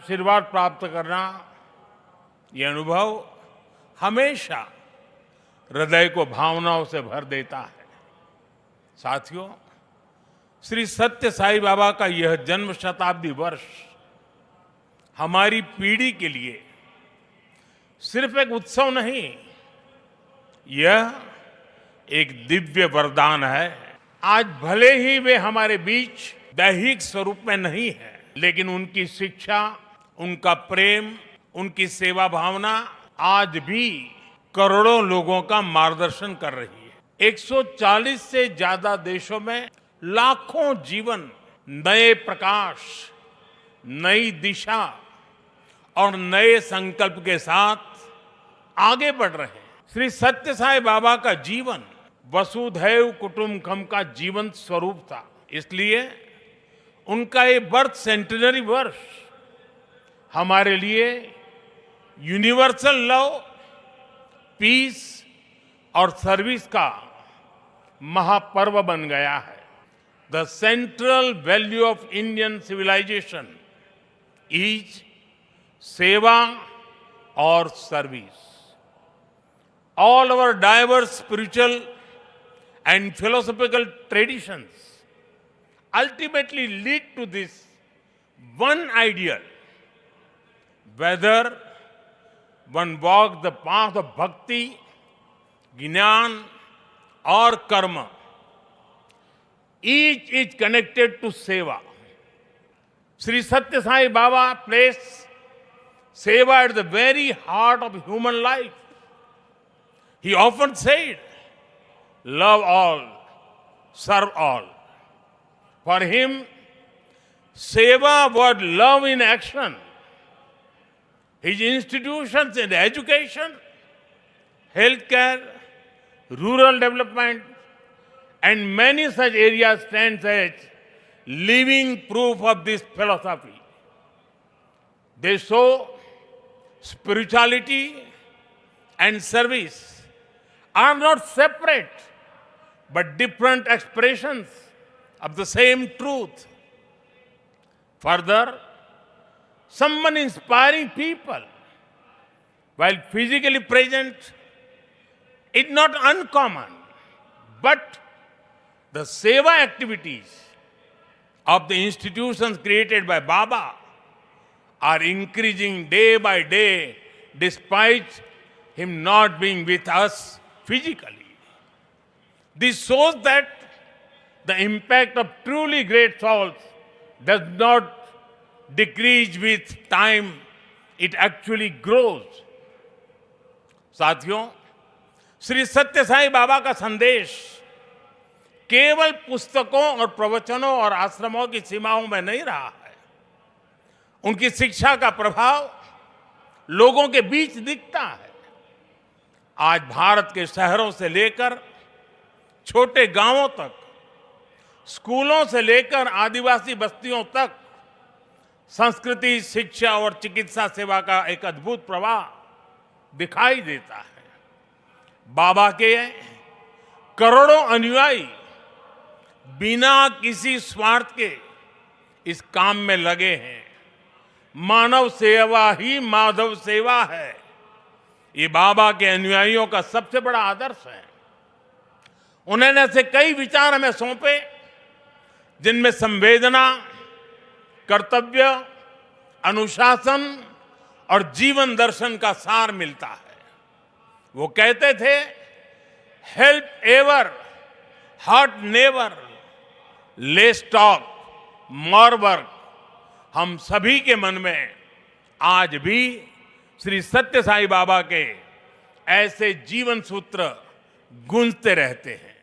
आशीर्वाद प्राप्त करना, ये अनुभव हमेशा हृदय को भावनाओं से भर देता है। साथियों, श्री सत्य साई बाबा का यह जन्म शताब्दी वर्ष हमारी पीढ़ी के लिए सिर्फ एक उत्सव नहीं, यह एक दिव्य वरदान है। आज भले ही वे हमारे बीच दैहिक स्वरूप में नहीं है, लेकिन उनकी शिक्षा, उनका प्रेम, उनकी सेवा भावना आज भी करोड़ों लोगों का मार्गदर्शन कर रही है। 140 से ज्यादा देशों में लाखों जीवन नए प्रकाश, नई दिशा और नए संकल्प के साथ आगे बढ़ रहे हैं। श्री सत्य साई बाबा का जीवन वसुधैव कुटुंबकम का जीवन स्वरूप था। इसलिए उनका ये बर्थ सेंटिनरी वर्ष हमारे लिए यूनिवर्सल लव, पीस और सर्विस का महापर्व बन गया है। The central value of Indian civilisation is seva और service. All our diverse spiritual and philosophical traditions ultimately lead to this one ideal. Whether one walks the path of bhakti, jnana or karma, each is connected to seva. Sri Satya Sai Baba placed seva at the very heart of human life. He often said, love all, serve all. For him, seva was love in action. His institutions in education, healthcare, rural development, and many such areas stand as living proof of this philosophy. They show spirituality and service are not separate but different expressions of the same truth. Further, someone inspiring people while physically present is not uncommon, but the seva activities of the institutions created by Baba are increasing day by day despite him not being with us physically. This shows that the impact of truly great souls does not decrease with time, it actually grows. साथियों, श्री सत्य साई बाबा का संदेश केवल पुस्तकों और प्रवचनों और आश्रमों की सीमाओं में नहीं रहा है। उनकी शिक्षा का प्रभाव लोगों के बीच दिखता है। आज भारत के शहरों से लेकर छोटे गांवों तक, स्कूलों से लेकर आदिवासी बस्तियों तक संस्कृति, शिक्षा और चिकित्सा सेवा का एक अद्भुत प्रवाह दिखाई देता है। बाबा के करोड़ों अनुयायी बिना किसी स्वार्थ के इस काम में लगे हैं। मानव सेवा ही माधव सेवा है, ये बाबा के अनुयायियों का सबसे बड़ा आदर्श है। उन्होंने ऐसे कई विचार हमें सौंपे जिनमें संवेदना, कर्तव्य, अनुशासन और जीवन दर्शन का सार मिलता है। वो कहते थे, help ever, hurt never, less talk, more work. हम सभी के मन में आज भी श्री सत्य साई बाबा के ऐसे जीवन सूत्र गूंजते रहते हैं।